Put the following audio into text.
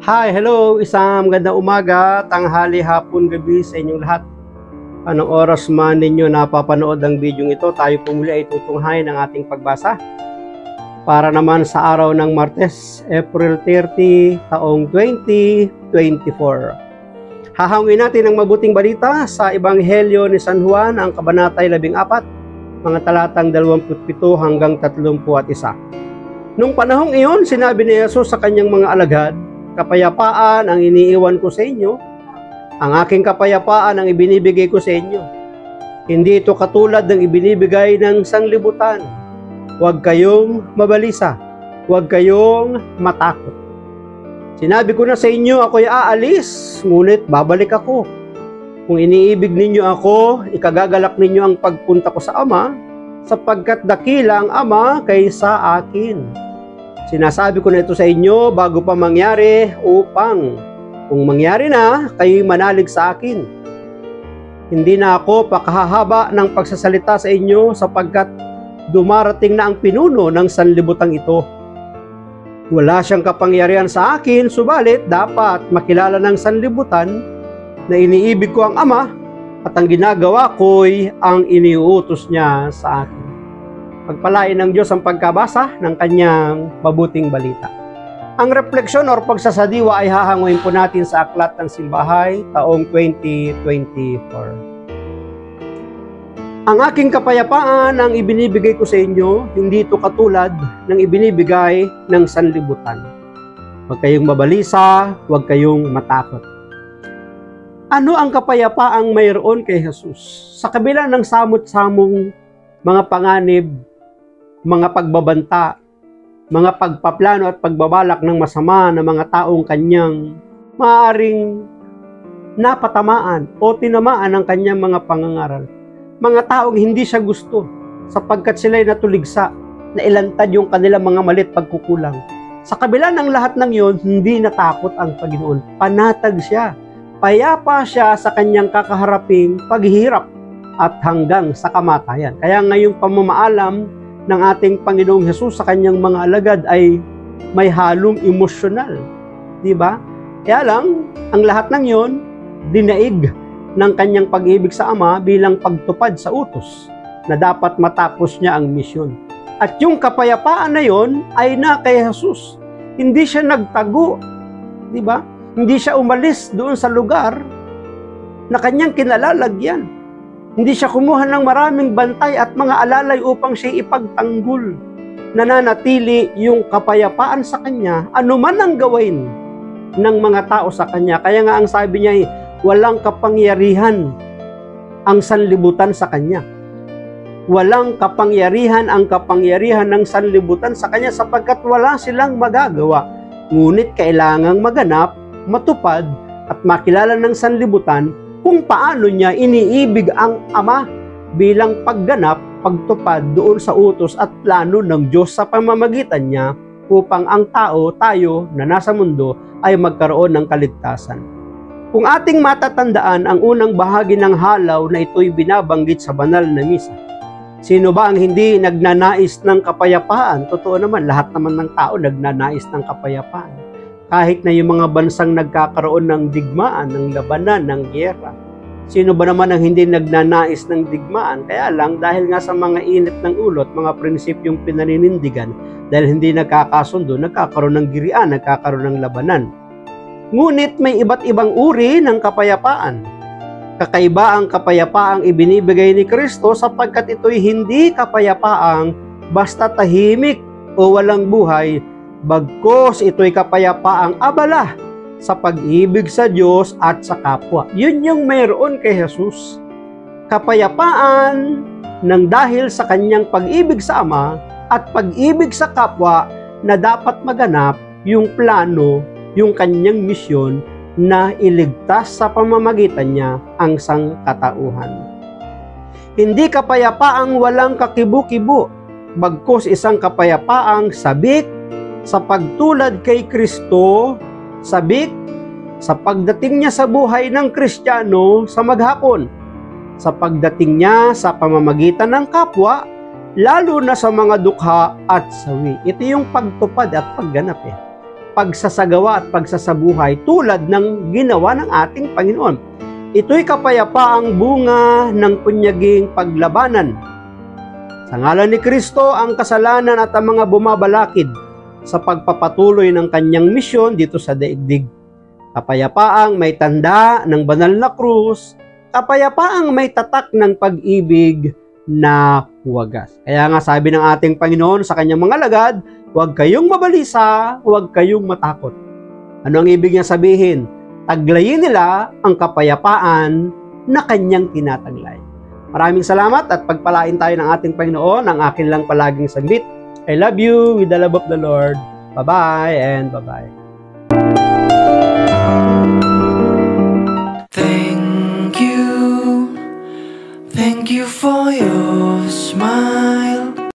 Hi, hello, isang magandang umaga, tanghali, hapon, gabi sa inyong lahat. Anong oras man ninyo napapanood ang video ito, tayo po muli ay tutunghayin ang ating pagbasa. Para naman sa araw ng Martes, April 30, taong 2024. Hahangin natin ang mabuting balita sa Ebanghelyo ni San Juan, ang kabanatay 14, mga talatang 27 hanggang 31. Nung panahong iyon, sinabi ni Jesus sa kanyang mga alagad, "Kapayapaan ang iniiwan ko sa inyo, ang aking kapayapaan ang ibinibigay ko sa inyo. Hindi ito katulad ng ibinibigay ng sanglibutan. Huwag kayong mabalisa, huwag kayong matakot. Sinabi ko na sa inyo, ako'y aalis, ngunit babalik ako. Kung iniibig ninyo ako, ikagagalak ninyo ang pagpunta ko sa Ama, sapagkat dakila ang Ama kaysa akin. Sinasabi ko na ito sa inyo bago pa mangyari upang kung mangyari na, kayo'y manalig sa akin. Hindi na ako pakahahaba ng pagsasalita sa inyo sapagkat dumarating na ang pinuno ng sanlibutang ito. Wala siyang kapangyarihan sa akin, subalit dapat makilala ng sanlibutan na iniibig ko ang Ama at ang ginagawa ko'y ang iniuutos niya sa akin." Pagpalain ng Diyos ang pagkabasa ng kanyang mabuting balita. Ang refleksyon o pagsasadiwa ay hahanguin po natin sa Aklat ng Simbahay taong 2024. Ang aking kapayapaan ang ibinibigay ko sa inyo, hindi ito katulad ng ibinibigay ng sanlibutan. Huwag kayong mabalisa, huwag kayong matakot. Ano ang kapayapaang mayroon kay Jesus? Sa kabila ng samot-samong mga panganib, mga pagbabanta, mga pagpaplano at pagbabalak ng masama ng mga taong kanyang maaaring napatamaan o tinamaan ng kanyang mga pangangaral. Mga taong hindi siya gusto sapagkat sila'y natuligsa na ilantad yung kanilang mga malit pagkukulang. Sa kabila ng lahat ng yon, hindi natakot ang Panginoon. Panatag siya. Payapa siya sa kanyang kakaharaping paghihirap at hanggang sa kamatayan. Kaya ngayong pamamaalam ng ating Panginoong Hesus sa kanyang mga alagad ay may halong emosyonal. Di ba? Kaya lang, ang lahat ng yon, dinaig ng kanyang pag-ibig sa Ama bilang pagtupad sa utos na dapat matapos niya ang misyon. At yung kapayapaan na yon ay na kay Hesus. Hindi siya nagtago. Di ba? Hindi siya umalis doon sa lugar na kanyang kinalalagyan. Hindi siya kumuha ng maraming bantay at mga alalay upang siya ipagtanggol. Nananatili yung kapayapaan sa kanya, anuman ang gawin ng mga tao sa kanya. Kaya nga ang sabi niya, walang kapangyarihan ang sanlibutan sa kanya. Walang kapangyarihan ang kapangyarihan ng sanlibutan sa kanya sapagkat wala silang magagawa. Ngunit kailangang maganap, matupad at makilala ng sanlibutan kung paano niya iniibig ang Ama bilang pagganap, pagtupad doon sa utos at plano ng Diyos sa pamamagitan niya upang ang tao, tayo na nasa mundo ay magkaroon ng kaligtasan. Kung ating matatandaan ang unang bahagi ng halaw na ito'y binabanggit sa banal na misa, sino ba ang hindi nagnanais ng kapayapaan? Totoo naman, lahat naman ng tao nagnanais ng kapayapaan. Kahit na yung mga bansang nagkakaroon ng digmaan, ng labanan, ng gyera. Sino ba naman ang hindi nagnanais ng digmaan? Kaya lang, dahil nga sa mga init ng ulo at mga prinsipyong pinaninindigan, dahil hindi nagkakasundo, nagkakaroon ng girian, nagkakaroon ng labanan. Ngunit may iba't ibang uri ng kapayapaan. Kakaiba ang kapayapaang ibinibigay ni Kristo sapagkat ito'y hindi kapayapaang basta tahimik o walang buhay, bagkos ito'y kapayapaang abala sa pag-ibig sa Diyos at sa kapwa. Yun yung mayroon kay Jesus. Kapayapaan ng dahil sa kanyang pag-ibig sa Ama at pag-ibig sa kapwa na dapat maganap yung plano, yung kanyang misyon na iligtas sa pamamagitan niya ang sangkatauhan. Hindi kapayapaang walang kakibu-kibu, bagkos isang kapayapaang sabik sa pagtulad kay Kristo, sabik sa pagdating niya sa buhay ng Kristiyano sa maghapon, sa pagdating niya sa pamamagitan ng kapwa, lalo na sa mga dukha at sawi. Ito yung pagtupad at pagganap pagsasagawa at pagsasabuhay tulad ng ginawa ng ating Panginoon. Ito'y kapayapaang bunga ng punyaging paglabanan. Sa ngalan ni Kristo, ang kasalanan at ang mga bumabalakid sa pagpapatuloy ng kanyang misyon dito sa daigdig. Kapayapaang may tanda ng banal na krus, kapayapaang may tatak ng pag-ibig na wagas. Kaya nga sabi ng ating Panginoon sa kanyang mga alagad, huwag kayong mabalisa, huwag kayong matakot. Ano ang ibig niya sabihin? Taglayin nila ang kapayapaan na kanyang tinataglay. Maraming salamat at pagpalain tayo ng ating Panginoon. Ang akin lang palaging sambit. I love you with the love of the Lord. Bye-bye and bye-bye. Thank you for your smile.